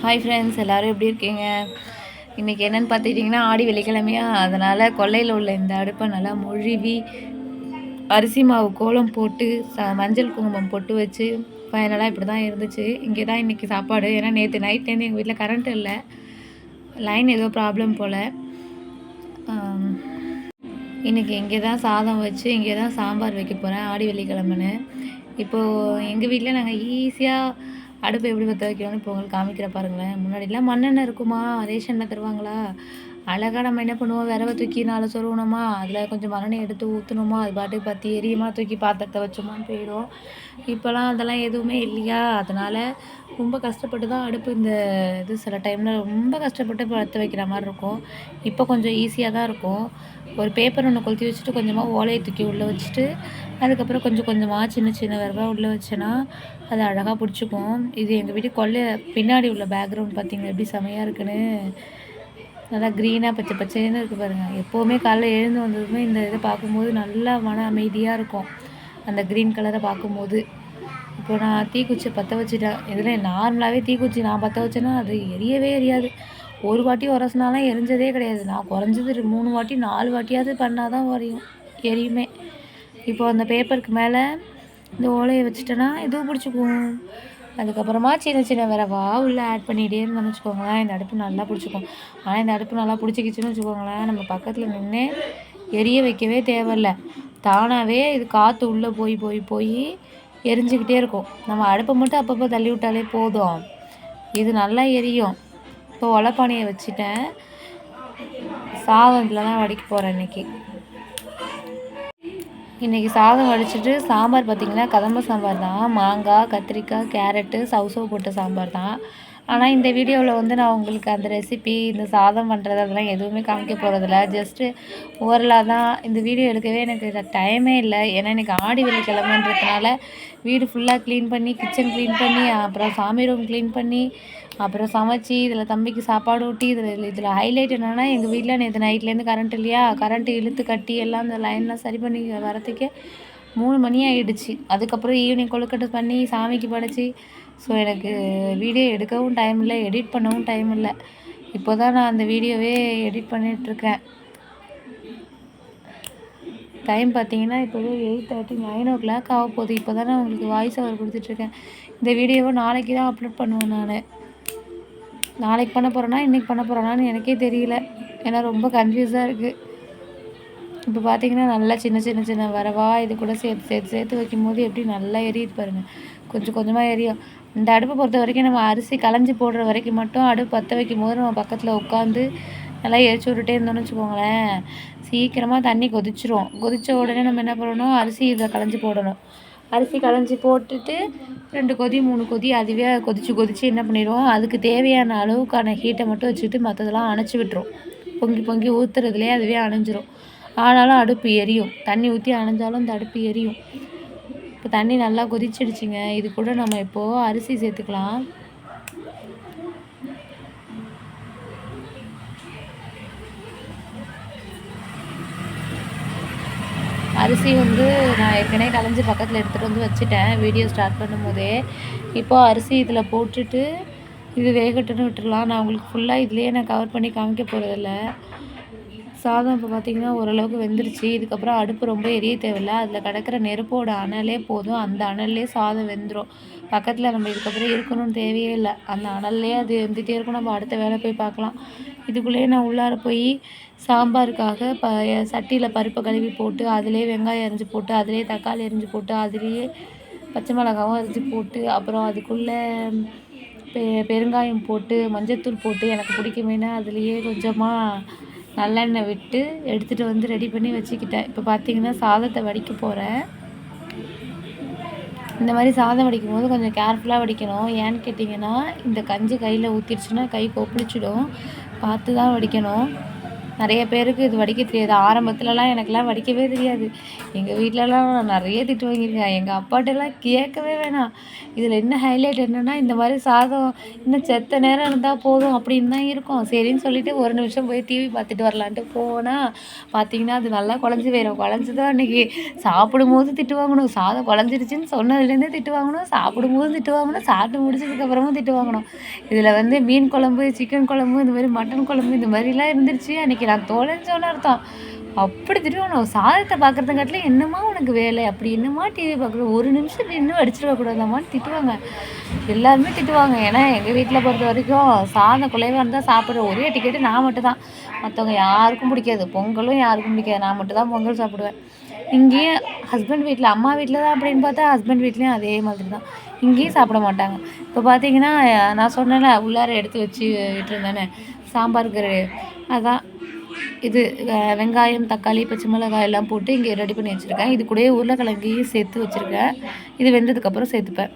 Hi friends, எல்லோரும் எப்படி இருக்கீங்க? இன்றைக்கி என்னென்னு பார்த்துக்கிட்டிங்கன்னா ஆடி வெள்ளிக்கிழமையா, அதனால் கொல்லையில் உள்ள இந்த அடுப்பை நல்லா மொழுவி அரிசி மாவு கோலம் போட்டு மஞ்சள் குங்குமம் பொட்டு வச்சு ஃபைனலாக இப்படி தான் இருந்துச்சு. இங்கே தான் இன்றைக்கி சாப்பாடு. ஏன்னா நேற்று நைட்லேருந்து எங்கள் வீட்டில் கரண்ட் இல்லை, லைன் ஏதோ ப்ராப்ளம் போல். இன்றைக்கி இங்கே தான் சாதம் வச்சு இங்கே தான் சாம்பார் வைக்க போகிறேன் ஆடி வெள்ளிக்கிழமைன்னு. இப்போது எங்கள் வீட்டில் நாங்கள் ஈஸியாக அடுப்பு எப்படி பற்ற வைக்கணும்னு இப்போ உங்களுக்கு காமிக்கிற பாருங்களேன். முன்னாடிலாம் மண்ணெண்ணெய் இருக்குமா, ரேஷனில் தருவாங்களா, அழகாக நம்ம என்ன பண்ணுவோம், விரவை தூக்கி நாலு சொருவணுமா, அதில் கொஞ்சம் மண்ணெண்ணெய் எடுத்து ஊற்றணுமா, அது பாட்டுக்கு பற்றி எரியுமா, தூக்கி பாத்திரத்தை வச்சோமான்னு போயிடும். இப்போலாம் அதெல்லாம் எதுவுமே இல்லையா, அதனால் ரொம்ப கஷ்டப்பட்டு தான் அடுப்பு இந்த இது சில டைமில் ரொம்ப கஷ்டப்பட்டு பற்ற வைக்கிற மாதிரி இருக்கும். இப்போ கொஞ்சம் ஈஸியாக தான் இருக்கும். ஒரு பேப்பர் ஒன்று கொளுத்தி வச்சுட்டு கொஞ்சமாக ஓலையை தூக்கி உள்ளே வச்சுட்டு அதுக்கப்புறம் கொஞ்சம் கொஞ்சமாக சின்ன சின்ன விரவா உள்ளே வச்சேன்னா அது அழகாக பிடிச்சிக்கும். இது எங்கள் வீட்டு கொல்லை பின்னாடி உள்ள பேக்ரவுண்ட் பார்த்திங்கன்னா எப்படி செமையாக இருக்குன்னு, நல்லா க்ரீனாக பச்சை பச்சைன்னு இருக்குது பாருங்கள். எப்போவுமே காலைல எழுந்து வந்ததுமே இந்த இதை பார்க்கும்போது நல்லா மன அமைதியாக இருக்கும், அந்த க்ரீன் கலரை பார்க்கும்போது. இப்போ நான் தீக்குச்சி பற்ற வச்சுட்டேன். இதில் நார்மலாகவே தீக்குச்சி நான் பற்ற வச்சேன்னா அது எரியவே எரியாது. ஒரு வாட்டி உரசினாலாம் எரிஞ்சதே கிடையாது. நான் குறைஞ்சது 3 வாட்டி 4 வாட்டியாவது பண்ணால் தான் எரியுமே. இப்போ அந்த பேப்பருக்கு மேலே இந்த ஓலையை வச்சுட்டேன்னா இதுவும் பிடிச்சிக்கும். அதுக்கப்புறமா சின்ன சின்ன விரவா உள்ளே ஆட் பண்ணிகிட்டே இருந்தோம்னு வச்சுக்கோங்களேன், இந்த அடுப்பு நல்லா பிடிச்சிக்கும். ஆனால் இந்த அடுப்பு நல்லா பிடிச்சிக்கிச்சுன்னு வச்சுக்கோங்களேன், நம்ம பக்கத்தில் நின்று எரிய வைக்கவே தேவையில்ல, தானாகவே இது காற்று உள்ளே போய் போய் போய் எரிஞ்சிக்கிட்டே இருக்கும். நம்ம அடுப்பை மட்டும் அப்பப்போ தள்ளி விட்டாலே போதும், இது நல்லா எரியும். இப்போ ஒலைப்பானையை வச்சுட்டேன், சாதத்தில் தான் வடிக்க போகிறேன் இன்றைக்கி சாதம் வடிச்சிட்டு சாம்பார் பார்த்திங்கன்னா கதம்ப சாம்பார் தான். மாங்காய், கத்திரிக்காய், கேரட்டு, சவுசவு போட்ட சாம்பார் தான். ஆனால் இந்த வீடியோவில் வந்து நான் உங்களுக்கு அந்த ரெசிபி, இந்த சாதம் பண்ணுறது அதெல்லாம் எதுவுமே காமிக்க போகிறதில்ல. ஜஸ்ட்டு ஓரலாக தான் இந்த வீடியோ எடுக்கவே எனக்கு டைமே இல்லை. ஏன்னா எனக்கு ஆடி வெள்ளிக்கிழமைன்றதுனால வீடு ஃபுல்லாக க்ளீன் பண்ணி, கிச்சன் க்ளீன் பண்ணி, அப்புறம் சாமி ரூம் க்ளீன் பண்ணி, அப்புறம் சமைச்சி, இதில் தம்பிக்கு சாப்பாடு ஊட்டி, இதில் ஹைலைட் என்னென்னா எங்கள் வீட்டில் நேற்று நைட்லேருந்து கரண்ட் இல்லையா, கரண்ட்டு இழுத்து கட்டி எல்லாம் இந்த லைன்லாம் சரி பண்ணி வரத்துக்கே 3 மணி ஆகிடுச்சு. அதுக்கப்புறம் ஈவினிங் கொழுக்கட்டை பண்ணி சாமிக்கு படைச்சி, ஸோ எனக்கு வீடியோ எடுக்கவும் டைம் இல்லை, எடிட் பண்ணவும் டைம் இல்லை. இப்போ தான் நான் அந்த வீடியோவே எடிட் பண்ணிகிட்ருக்கேன். டைம் பார்த்தீங்கன்னா இப்போவே 8:30 9 o'clock ஆக போகுது. இப்போ தான் நான் உங்களுக்கு வாய்ஸ் ஓவர் கொடுத்துட்ருக்கேன். இந்த வீடியோவை நாளைக்கு தான் அப்லோட் பண்ணுவேன் நான். நாளைக்கு பண்ண போகிறேன்னா இன்றைக்கி பண்ண போகிறேன்னான்னு எனக்கே தெரியல, ஏன்னா ரொம்ப கன்ஃபியூஸாக இருக்குது. இப்போ பார்த்தீங்கன்னா நல்லா சின்ன சின்ன சின்ன வரவா இது கூட சேர்த்து வைக்கும்போது எப்படி நல்லா எரியுது பாருங்கள், கொஞ்சம் கொஞ்சமாக எரியும். இந்த அடுப்பை பொறுத்த வரைக்கும் நம்ம அரிசி களைஞ்சி போடுற வரைக்கும் மட்டும் அடுப்பு பற்ற வைக்கும் போது நம்ம பக்கத்தில் உட்காந்து நல்லா எரிச்சு விட்டுட்டே இருந்தோம்னு வச்சுக்கோங்களேன், சீக்கிரமாக தண்ணி கொதிச்சிரும். கொதித்த உடனே நம்ம என்ன பண்ணணும், அரிசி இதில் களைஞ்சி போடணும். அரிசி களைஞ்சி போட்டுட்டு 2 கொதி 3 கொதி அதுவே கொதித்து என்ன பண்ணிடுவோம், அதுக்கு தேவையான அளவுக்கான ஹீட்டை மட்டும் வச்சுட்டு மற்றதெல்லாம் அணைச்சி விட்டுரும். பொங்கி பொங்கி ஊற்றுறதுலேயே அதுவே அணைஞ்சிரும். ஆனாலும் அடுப்பு எரியும், தண்ணி ஊற்றி அணைஞ்சாலும் இந்த அடுப்பு எரியும். இப்போ தண்ணி நல்லா கொதிச்சிடுச்சிங்க. இது கூட நம்ம இப்போது அரிசி சேர்த்துக்கலாம். அரிசி வந்து நான் ஏற்கனவே களைஞ்சி பக்கத்தில் எடுத்துகிட்டு வந்து வச்சுட்டேன் வீடியோ ஸ்டார்ட் பண்ணும்போதே. இப்போது அரிசி இதில் போட்டுட்டு இது வேகட்டுன்னு விட்டுடலாம். நான் உங்களுக்கு ஃபுல்லாக இதுலேயே நான் கவர் பண்ணி காமிக்க போகிறதில்ல. சாதம் இப்போ பார்த்திங்கன்னா ஓரளவுக்கு வெந்துருச்சு. இதுக்கப்புறம் அடுப்பு ரொம்ப எரிய தேவையில்லை, அதில் கிடக்கிற நெருப்போட அனலே போதும், அந்த அனல்லே சாதம் வெந்துடும். பக்கத்தில் நம்ம இதுக்கப்புறம் இருக்கணும்னு தேவையே இல்லை, அந்த அனல்லே அது வெந்துகிட்டே இருக்கும். நம்ம அடுத்த வேலை போய் பார்க்கலாம். இதுக்குள்ளேயே நான் உள்ளார போய் சாம்பாருக்காக சட்டியில் பருப்பை கழுவி போட்டு, அதிலே வெங்காயம் அரிஞ்சு போட்டு, அதிலே தக்காளி அரிஞ்சு போட்டு, அதிலேயே பச்சை மிளகாவும் அரிஞ்சு போட்டு, அப்புறம் அதுக்குள்ளே பெருங்காயம் போட்டு, மஞ்சத்தூள் போட்டு, எனக்கு பிடிக்குமேனா அதுலேயே கொஞ்சமாக நல்லெண்ணெய் விட்டு எடுத்துகிட்டு வந்து ரெடி பண்ணி வச்சுக்கிட்டேன். இப்போ பார்த்திங்கன்னா சாதத்தை வடிக்க போகிறேன். இந்த மாதிரி சாதம் வடிக்கும் போது கொஞ்சம் கேர்ஃபுல்லாக வடிக்கணும். ஏன்னு கேட்டிங்கன்னா இந்த கஞ்சி கையில் ஊற்றிடுச்சுன்னா கை கொப்பளிச்சிடும், பார்த்து தான் வடிக்கணும். நிறைய பேருக்கு இது வடிக்க தெரியாது. ஆரம்பத்துலலாம் எனக்கெல்லாம் வடிக்கவே தெரியாது. எங்கள் வீட்லலாம் நான் நிறைய திட்டு வாங்கியிருக்கேன். எங்கள் அப்பாட்டலாம் கேட்கவே வேணாம். இதில் என்ன ஹைலைட் என்னன்னா, இந்த மாதிரி சாதம் இன்னும் செத்த நேரம் இருந்தால் போதும் அப்படின்னு தான் இருக்கும். சரின்னு சொல்லிட்டு ஒரு நிமிஷம் போய் டிவி பார்த்துட்டு வரலான்ட்டு போனா, பார்த்தீங்கன்னா அது நல்லா குழஞ்சி போயிரும். குழஞ்சதும் அன்னைக்கு சாப்பிடும்போது திட்டு வாங்கணும். சாதம் குழஞ்சிருச்சுன்னு சொன்னதுலேருந்தே திட்டு வாங்கணும். சாப்பிடும்போதும் திட்டு வாங்கணும். சாப்பிட்டு முடிச்சதுக்கப்புறமும் திட்டு வாங்கணும். இதில் வந்து மீன் குழம்பு, சிக்கன் குழம்பு, இந்த மாதிரி மட்டன் குழம்பு இந்த மாதிரிலாம் இருந்துருச்சு. அன்னைக்கு நான் தொலைஞ்சோன்னு அர்த்தம். அப்படி திட்டுவாங்க. சாதத்தை பார்க்குறதுங்காட்டிலும் என்னம்மா உனக்கு வேலை? அப்படி என்னம்மா டிவி பார்க்குற? ஒரு நிமிஷம் இன்னும் அடிச்சிருக்க கூடாதாம்மான்னு திட்டுவாங்க. எல்லாருமே திட்டுவாங்க. ஏன்னா எங்கள் வீட்டில் பொறுத்த வரைக்கும் சாதம் குலைவா இருந்தால் சாப்பிட்ற ஒரே டிக்கெட்டு நான் மட்டும் தான். மற்றவங்க யாருக்கும் பிடிக்காது. பொங்கலும் யாருக்கும் பிடிக்காது. நான் மட்டும் தான் பொங்கல் சாப்பிடுவேன். இங்கேயும் ஹஸ்பண்ட் வீட்டில் அம்மா வீட்டில் தான் அப்படின்னு பார்த்தா ஹஸ்பண்ட் வீட்லேயும் அதே மாதிரி தான். இங்கேயும் சாப்பிட மாட்டாங்க. இப்போ பார்த்தீங்கன்னா நான் சொன்னேன்ல உள்ளார எடுத்து வச்சு விட்டுருந்தேன்னு சாம்பாருக்கு அதான் இது வெங்காயம், தக்காளி, பச்சை மிளகாய் எல்லாம் போட்டு இங்கே ரெடி பண்ணி வச்சுருக்கேன். இது கூடயே உருளைக்கிழங்கையும் சேர்த்து வச்சுருக்கேன். இது வெந்ததுக்கப்புறம் சேர்த்துப்பேன்.